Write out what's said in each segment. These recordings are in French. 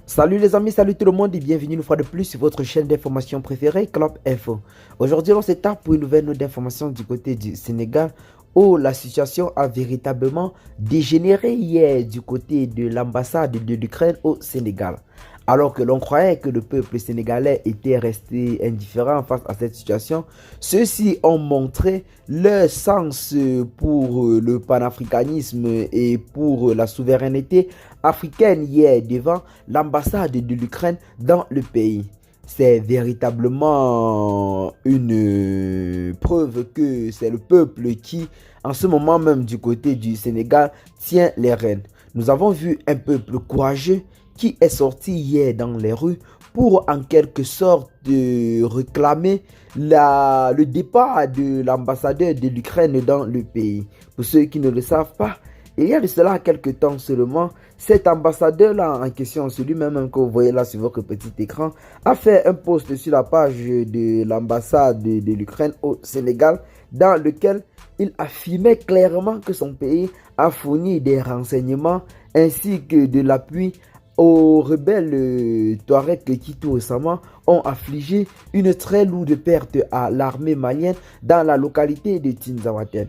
Salut les amis, salut tout le monde et bienvenue une fois de plus sur votre chaîne d'information préférée, Club Info. Aujourd'hui, on s'étape pour une nouvelle note d'information du côté du Sénégal où la situation a véritablement dégénéré hier du côté de l'ambassade de l'Ukraine au Sénégal. Alors que l'on croyait que le peuple sénégalais était resté indifférent face à cette situation, ceux-ci ont montré leur sens pour le panafricanisme et pour la souveraineté africaine hier devant l'ambassade de l'Ukraine dans le pays. C'est véritablement une preuve que c'est le peuple qui, en ce moment même du côté du Sénégal, tient les rênes. Nous avons vu un peuple courageux qui est sorti hier dans les rues pour en quelque sorte réclamer le départ de l'ambassadeur de l'Ukraine dans le pays. Pour ceux qui ne le savent pas, il y a de cela quelques temps seulement, cet ambassadeur-là en question, celui-même que vous voyez là sur votre petit écran, a fait un post sur la page de l'ambassade de l'Ukraine au Sénégal dans lequel il affirmait clairement que son pays a fourni des renseignements ainsi que de l'appui aux rebelles Touareg qui tout récemment ont affligé une très lourde perte à l'armée malienne dans la localité de Tinzaouaten.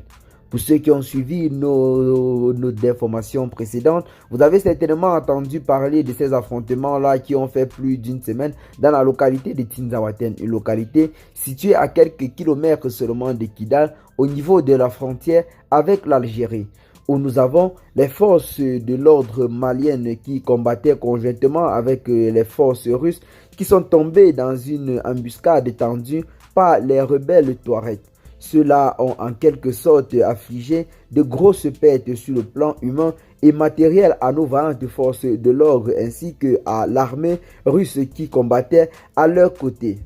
Pour ceux qui ont suivi nos informations précédentes, vous avez certainement entendu parler de ces affrontements-là qui ont fait plus d'une semaine dans la localité de Tinzaouaten, une localité située à quelques kilomètres seulement de Kidal, au niveau de la frontière avec l'Algérie, où nous avons les forces de l'ordre maliennes qui combattaient conjointement avec les forces russes qui sont tombées dans une embuscade tendue par les rebelles Touareg. Ceux-là ont en quelque sorte affligé de grosses pertes sur le plan humain et matériel à nos vaillantes forces de l'ordre ainsi que à l'armée russe qui combattait à leur côté.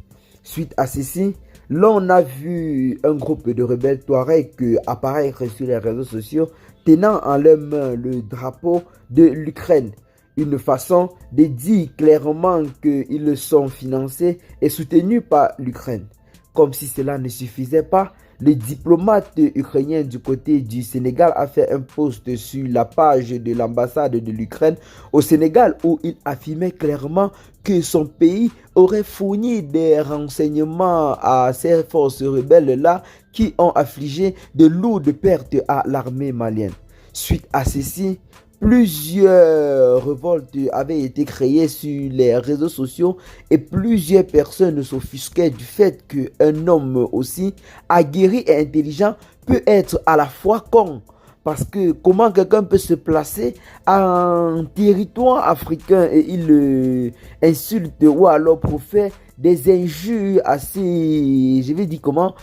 Suite à ceci, l'on a vu un groupe de rebelles Touareg apparaître sur les réseaux sociaux tenant en leurs mains le drapeau de l'Ukraine. Une façon de dire clairement qu'ils sont financés et soutenus par l'Ukraine. Comme si cela ne suffisait pas, le diplomate ukrainien du côté du Sénégal a fait un post sur la page de l'ambassade de l'Ukraine au Sénégal où il affirmait clairement que son pays aurait fourni des renseignements à ces forces rebelles-là qui ont affligé de lourdes pertes à l'armée malienne. Suite à ceci, plusieurs révoltes avaient été créées sur les réseaux sociaux et plusieurs personnes s'offusquaient du fait qu'un homme aussi aguerri et intelligent peut être à la fois con. Parce que comment quelqu'un peut se placer en territoire africain et il insulte ou alors profère des injures assez, je vais dire comment,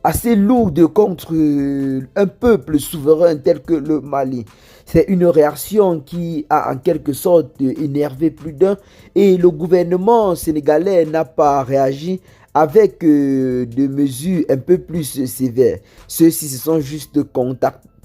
assez lourde contre un peuple souverain tel que le Mali. C'est une réaction qui a en quelque sorte énervé plus d'un et le gouvernement sénégalais n'a pas réagi avec des mesures un peu plus sévères. Ceux-ci se sont juste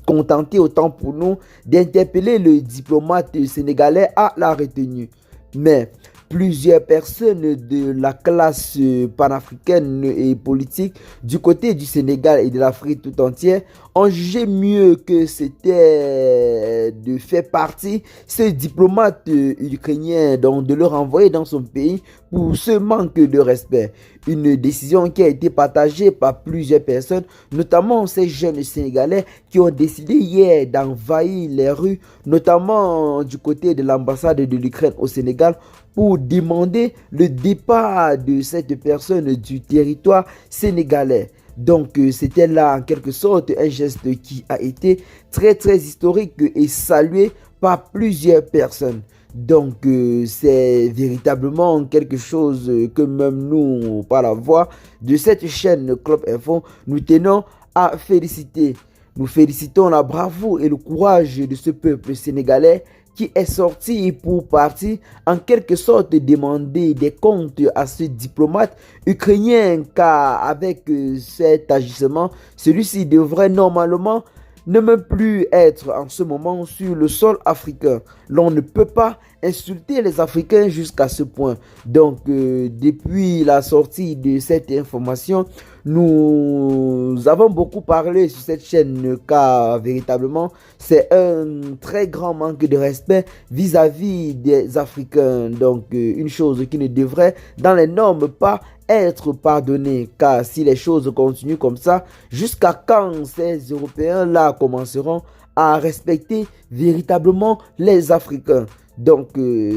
contentés autant pour nous d'interpeller le diplomate sénégalais à la retenue. Mais plusieurs personnes de la classe panafricaine et politique du côté du Sénégal et de l'Afrique tout entière ont jugé mieux que c'était de faire partie ce diplomate ukrainien, donc de le renvoyer dans son pays pour ce manque de respect. Une décision qui a été partagée par plusieurs personnes, notamment ces jeunes Sénégalais qui ont décidé hier d'envahir les rues, notamment du côté de l'ambassade de l'Ukraine au Sénégal, pour demander le départ de cette personne du territoire sénégalais. Donc c'était là en quelque sorte un geste qui a été très historique et salué par plusieurs personnes. Donc c'est véritablement quelque chose que même nous, par la voix de cette chaîne Club Info, nous tenons à féliciter. Nous félicitons la bravoure et le courage de ce peuple sénégalais qui est sorti pour partir en quelque sorte demander des comptes à ce diplomate ukrainien, car avec cet agissement, celui-ci devrait normalement ne même plus être en ce moment sur le sol africain. L'on ne peut pas insulter les Africains jusqu'à ce point. Donc, depuis la sortie de cette information, nous avons beaucoup parlé sur cette chaîne car véritablement, c'est un très grand manque de respect vis-à-vis des Africains. Donc, une chose qui ne devrait, dans les normes, pas être pardonnée. Car si les choses continuent comme ça, jusqu'à quand ces Européens-là commenceront à respecter véritablement les Africains? Donc,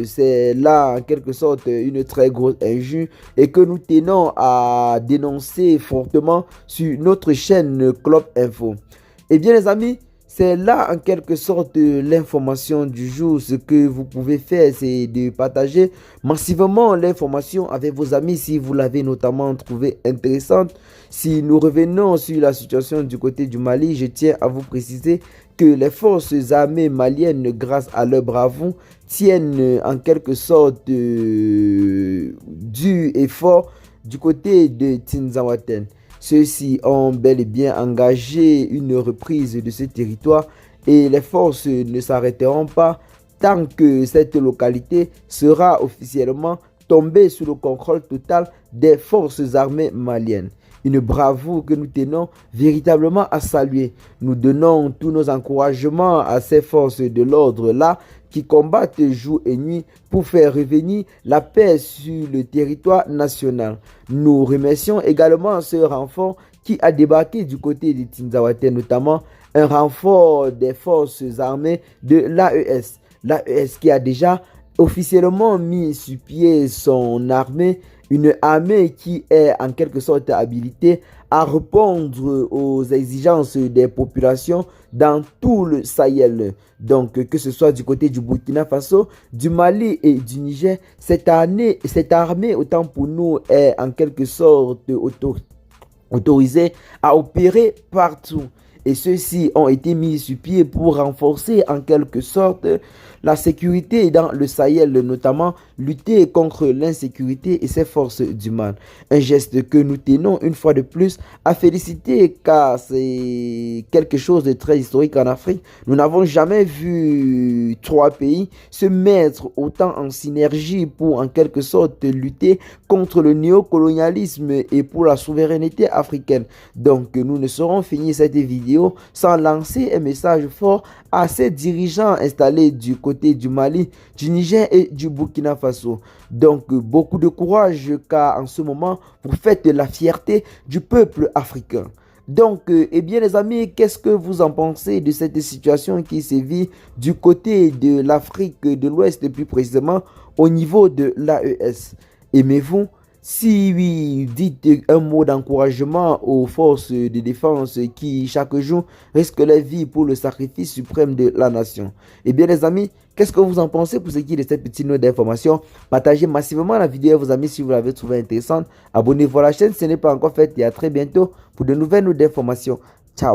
c'est là en quelque sorte une très grosse injure et que nous tenons à dénoncer fortement sur notre chaîne Club Info. Eh bien les amis, c'est là en quelque sorte l'information du jour. Ce que vous pouvez faire, c'est de partager massivement l'information avec vos amis si vous l'avez notamment trouvée intéressante. Si nous revenons sur la situation du côté du Mali, je tiens à vous préciser que les forces armées maliennes, grâce à leur bravoure, tiennent en quelque sorte du effort du côté de Tinzaouaten. Ceux-ci ont bel et bien engagé une reprise de ce territoire et les forces ne s'arrêteront pas tant que cette localité sera officiellement tombée sous le contrôle total des forces armées maliennes. Une bravoure que nous tenons véritablement à saluer. Nous donnons tous nos encouragements à ces forces de l'ordre-là qui combattent jour et nuit pour faire revenir la paix sur le territoire national. Nous remercions également ce renfort qui a débarqué du côté de Tinzaouaten, notamment un renfort des forces armées de l'AES. L'AES qui a déjà officiellement mis sur pied son armée, une armée qui est en quelque sorte habilitée à répondre aux exigences des populations dans tout le Sahel. Donc, que ce soit du côté du Burkina Faso, du Mali et du Niger, cette armée, autant pour nous, est en quelque sorte autorisée à opérer partout. Et ceux-ci ont été mis sur pied pour renforcer en quelque sorte la sécurité dans le Sahel, notamment lutter contre l'insécurité et ses forces du mal. Un geste que nous tenons une fois de plus à féliciter car c'est quelque chose de très historique en Afrique. Nous n'avons jamais vu trois pays se mettre autant en synergie pour en quelque sorte lutter contre le néocolonialisme et pour la souveraineté africaine. Donc nous ne saurons finir cette vidéo sans lancer un message fort à ces dirigeants installés du côté du Mali, du Niger et du Burkina Faso. Donc beaucoup de courage car en ce moment vous faites la fierté du peuple africain. Donc, eh bien les amis, qu'est-ce que vous en pensez de cette situation qui sévit du côté de l'Afrique de l'Ouest, plus précisément au niveau de l'AES? Aimez-vous? Si oui, dites un mot d'encouragement aux forces de défense qui, chaque jour, risquent leur vie pour le sacrifice suprême de la nation. Eh bien, les amis, qu'est-ce que vous en pensez pour ce qui est de cette petite note d'information? Partagez massivement la vidéo à vos amis si vous l'avez trouvée intéressante. Abonnez-vous à la chaîne si ce n'est pas encore fait et à très bientôt pour de nouvelles notes d'information.